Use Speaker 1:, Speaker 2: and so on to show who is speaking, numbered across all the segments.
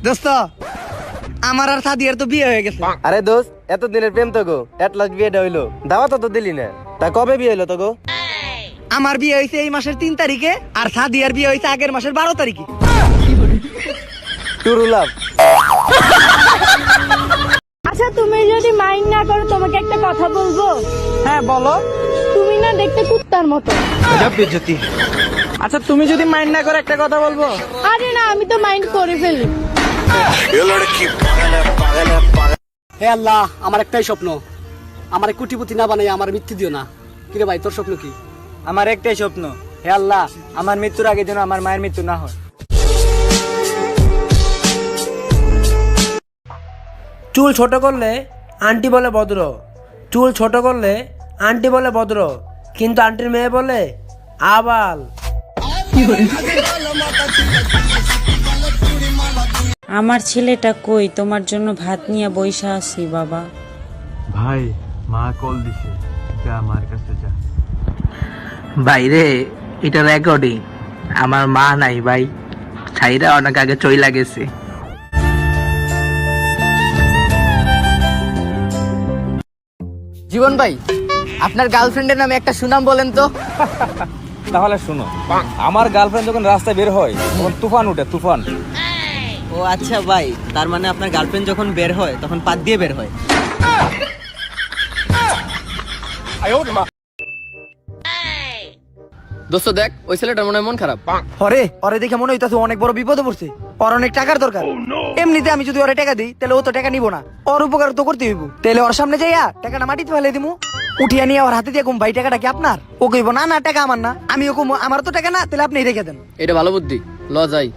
Speaker 1: দোস্ত আমার আর সাদিয়ার তো বিয়ে হয়ে গেছে।
Speaker 2: আরে দোস্ত এত দিনের প্রেম তো গো, এট লাস্ট বিয়েটা হইলো, দাওয়াত তো দিলি না। তা কবে বিয়ে হইলো তো গো?
Speaker 1: আমার বিয়ে হয়েছে এই মাসের 3 তারিখে, আর সাদিয়ার বিয়ে হয়েছে আগের মাসের 12 তারিখে।
Speaker 2: টুরু লাভ।
Speaker 3: আচ্ছা তুমি যদি মাইন্ড না করো তোমাকে একটা কথা বলবো।
Speaker 1: হ্যাঁ বলো।
Speaker 3: তুমি না দেখতে কুত্তার মতো।
Speaker 1: আচ্ছা তুমি যদি মাইন্ড না করে একটা কথা বলবো।
Speaker 3: আরে না আমি তো মাইন্ড করে ফেলি।
Speaker 4: হে আল্লাহ, আমার একটাই স্বপ্ন, আমার কোটিপতি না বানাই আমার মৃত্যু দিও না। কিরে ভাই তোর স্বপ্ন কি?
Speaker 1: আমার একটাই স্বপ্ন, হে আল্লাহ আমার মৃত্যুর আগে যেন আমার মায়ের মৃত্যু না হয়।
Speaker 5: চুল ছোট করলে আন্টি বলে ভদ্র, চুল ছোট করলে আন্টি বলে ভদ্র, কিন্তু আন্টির মেয়ে বলে আবাল।
Speaker 6: আমার ছেলেটা কই? তোমার জন্য ভাত নিয়ে বইসা আছি বাবা।
Speaker 7: ভাই মা কল দিছে, যা আমার কাছে যা।
Speaker 8: বাইরে এটা রেকর্ডিং, আমার মা নাই ভাই, ছাইরা অনেক আগে চইলা গেছে।
Speaker 2: জীবন ভাই, আপনার গার্লফ্রেন্ডের নামে একটা সুনাম বলেন তো।
Speaker 9: তাহলে শুনো, আমার গার্লফ্রেন্ড যখন রাস্তায় বের হয় তখন তুফান উঠে, তুফান।
Speaker 2: ও আচ্ছা ভাই, তার মানে আপনার গার্লফ্রেন্ড যখন বের হয় তখন পাত দিয়ে বের হয়। দোস্ত দেখ, ওই ছেলেটার মনে হয় মন খারাপ।
Speaker 1: ওরে ওরে দেখে মনে হইতাছে অনেক বড় বিপদে পড়ছে, ওর অনেক টাকার দরকার। এমনিতে আমি যদি ওরে টাকা দিই তাহলে ও তো টাকা নিব না, ওর উপকার তো করতে হইব। তাহলে ওর সামনে যাইয়া টাকাটা মাটিতে ফেলে দিমু, উঠিয়া নিয়ে ওর হাতে দিয়ে কম ভাই টাকাটা কি আপনার? ও কইব না না টাকা আমার না। আমি ও কম আমার তো টাকা না, তাহলে আপনি রেখে দেন।
Speaker 2: এটা ভালো বুদ্ধি, ল যাই।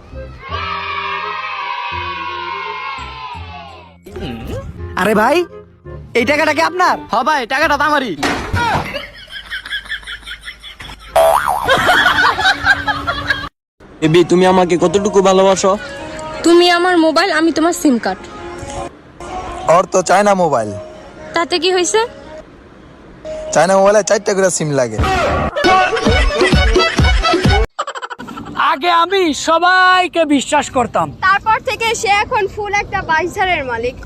Speaker 1: আরে ভাই এই টাকাটা কি আপনার?
Speaker 2: হ ভাই, টাকাটা তো আমারই।
Speaker 9: এবি তুমি আমাকে কতটুকু ভালোবাসো?
Speaker 3: তুমি আমার মোবাইল, আমি তোমার সিম কার্ড।
Speaker 7: ওর তো চায়না মোবাইল,
Speaker 3: তাতে কি হয়েছে?
Speaker 7: চায়না মোবাইলে 4টা করে সিম লাগে।
Speaker 4: আগে আমি সবাইকে বিশ্বাস করতাম,
Speaker 3: তারপর থেকে সে এখন ফুল একটা বাইসারের মালিক।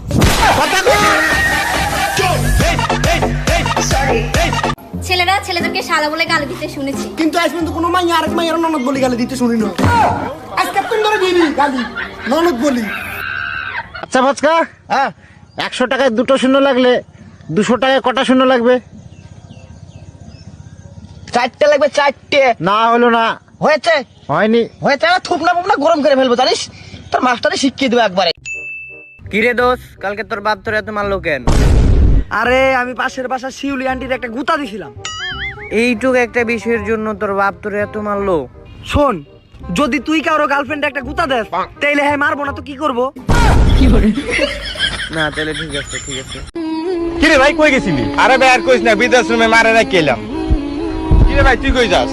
Speaker 10: ছেলেরা ছেলেদেরকে শালা বলে গালি দিতে শুনেছি,
Speaker 4: কিন্তু আজ পর্যন্ত কোনো মাইয়া আরেক মাইয়ার ননদ বলি গালি দিতে শুনি না। আজকে তুমি ধরে দিবি গালি ননদ বলি।
Speaker 11: আচ্ছা বাচ্চা, হ্যাঁ 100 টাকায় 2টো শূন্য লাগলে 200 টাকায় কটা শূন্য লাগবে?
Speaker 2: 4টে লাগবে, 4টে।
Speaker 11: না হলো না।
Speaker 2: হয়েছে?
Speaker 11: হয়নি।
Speaker 2: হয়েছে না, থুপনা মুপনা গরম করে ফেলবো জানিস, তোর মাস্টারে শিখিয়ে দেবো একবারে।
Speaker 1: কিরে দোষ, কালকে তোর বাপ তোর এত মারলো কেন? আরে আমি পাশের বাসা শিউলি আন্টির একটা গুতা দিছিলাম, এইটুক একটা বিষয়ের জন্য তোর বাপ তোর এত মারলো? শোন, যদি তুই কারো গার্লফ্রেন্ড একটা গুতা দেস তাইলে হ্যাঁ মারবো না তো কি করবো? না তাহলে ঠিক আছে, ঠিক আছে।
Speaker 9: কিরে ভাই কই গেছিলি? আরে ভাই আর কইস না, বৃদ্ধাশ্রমে মারে রাখি এলাম। কিরে ভাই তুই কই যাস?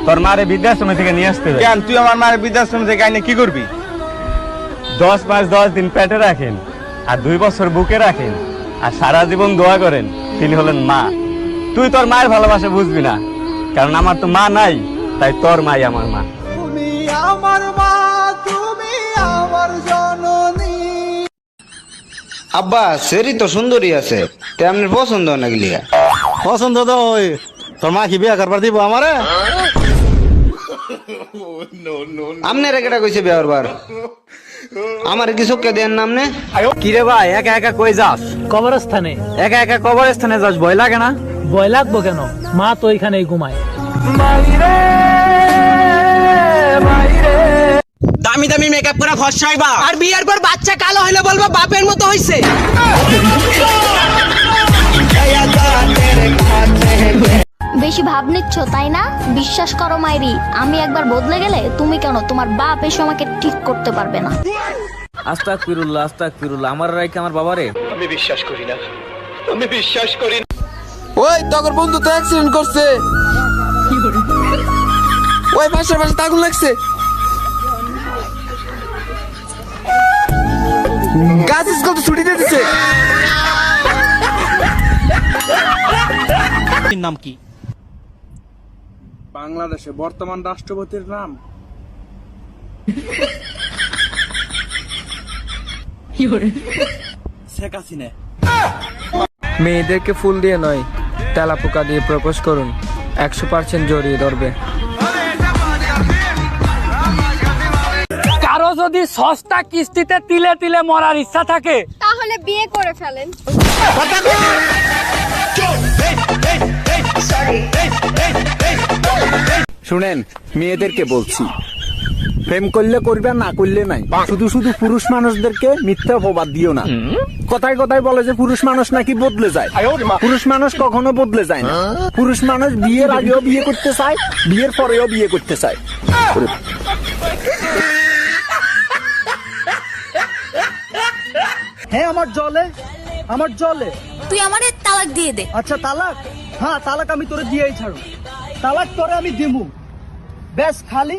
Speaker 9: তোর মারে বৃদ্ধাশ্রম থেকে নিয়ে আসতে। কেন তুই আমার মারে বৃদ্ধাশ্রম থেকে আইনে কি করবি? 10 মাস 10 দিন পেটে রাখেন, আর 2 বছর বুকে রাখেন, আর সারা জীবন দোয়া করেন, তিনি হলেন মা। তুই তোর মায়ের ভালোবাসা বুঝবি না, কারণ আমার তো মা নাই, তাই তোর মাই আমার মা।
Speaker 7: তুমি আমার মা, তুমি আমার জননী।
Speaker 8: আব্বা সেরি তো সুন্দরী আছে, তেমনি পছন্দ নাকি?
Speaker 11: পছন্দ তো ওই তোর মা কি বিয়ে করবার দিব আমারে?
Speaker 8: আমনে রেখেটা কইছে বিয়ার বার, আমার কিছু কে দেন নামনে।
Speaker 9: কিরে ভাই একা একা কই যাস?
Speaker 4: কবরস্থানে।
Speaker 9: একা একা কবরস্থানে যাস, ভয় লাগে না?
Speaker 4: ভয় লাগবো কেন, মা তো এখানেই ঘুমায়।
Speaker 5: দামি দামি মেকআপ করে ফর্সা হইবা, আর বিয়ের পর বাচ্চা কালো হইলে বলবো বাপের মতো হইছে।
Speaker 10: বেশি ভাব নিচ্ছ তাই না? বিশ্বাস করো মাইরি, আমি একবার বদলে গেলে তুমি কেন তোমার বাপ এসে আমাকে ঠিক করতে পারবে না।
Speaker 9: আস্তাগফিরুল্লাহ, আস্তাগফিরুল্লাহ, আমার রাইকে আমার বাবারে
Speaker 7: আমি বিশ্বাস করি না, আমি বিশ্বাস করি না।
Speaker 2: ওই তোর বন্ধু তো অ্যাক্সিডেন্ট করছে, ওই পাশের পাশে আগুন লাগছে, গাছ স্কুল তো ছুটি দিতেছে।
Speaker 5: নাম কি?
Speaker 9: বাংলাদেশে বর্তমান রাষ্ট্রপতির নাম
Speaker 1: শেখ হাসিনা।
Speaker 12: মেয়েদেরকে ফুল দিয়ে নয়, তেলাপোকা দিয়ে প্রপোজ করুন, 100% জড়িয়ে ধরবে।
Speaker 4: কারো যদি সস্তা কিস্তিতে তিলে তিলে মরার ইচ্ছা থাকে
Speaker 3: তাহলে বিয়ে করে ফেলেন।
Speaker 11: শুনেন, মেয়েদেরকে বলছি, প্রেম করলে করবে, না করলে নাই। শুধু শুধু পুরুষ মানুষদেরকে মিথ্যা অপবাদ দিও না। কথায় কথায় বলে যে পুরুষ মানুষ নাকি বদলে যায়। পুরুষ মানুষ কখনো বদলে যায় না। পুরুষ মানুষ বিয়ের আগেও বিয়ে করতে চায়, বিয়ের পরেও বিয়ে করতে চায়।
Speaker 1: হ্যাঁ আমার জলে, আমার জলে।
Speaker 10: তুই আমারে তালাক দিয়ে দে।
Speaker 1: আচ্ছা তালাক? হ্যাঁ তালাক আমি তোরে দিয়েই ছাড়ো। তালাক তোরে আমি দিমু, বেশ খালি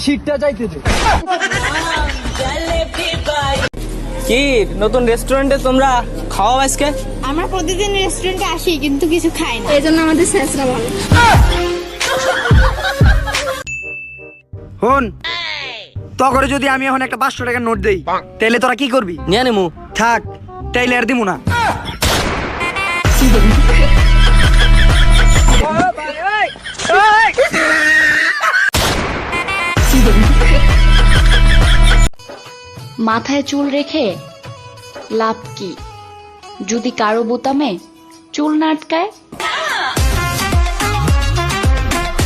Speaker 1: শীতটা যাইতে দে।
Speaker 2: কি নতুন রেস্টুরেন্টে তোমরা খাওয়া আজকে?
Speaker 3: আমরা প্রতিদিন রেস্টুরেন্টে আসি কিন্তু কিছু খাই না, এই জন্য আমাদের শেষরা ভালো।
Speaker 1: হন তখন যদি আমি এখন একটা 500 টাকার নোট দেই, তাহলে তোরা কি করবি?
Speaker 2: নিয়ে নেমু।
Speaker 1: থাক, তাইলে আর দিমু না।
Speaker 10: মাথায় চুল রেখে লাভ কি যদি কারো বোতামে চুল না আটকায়?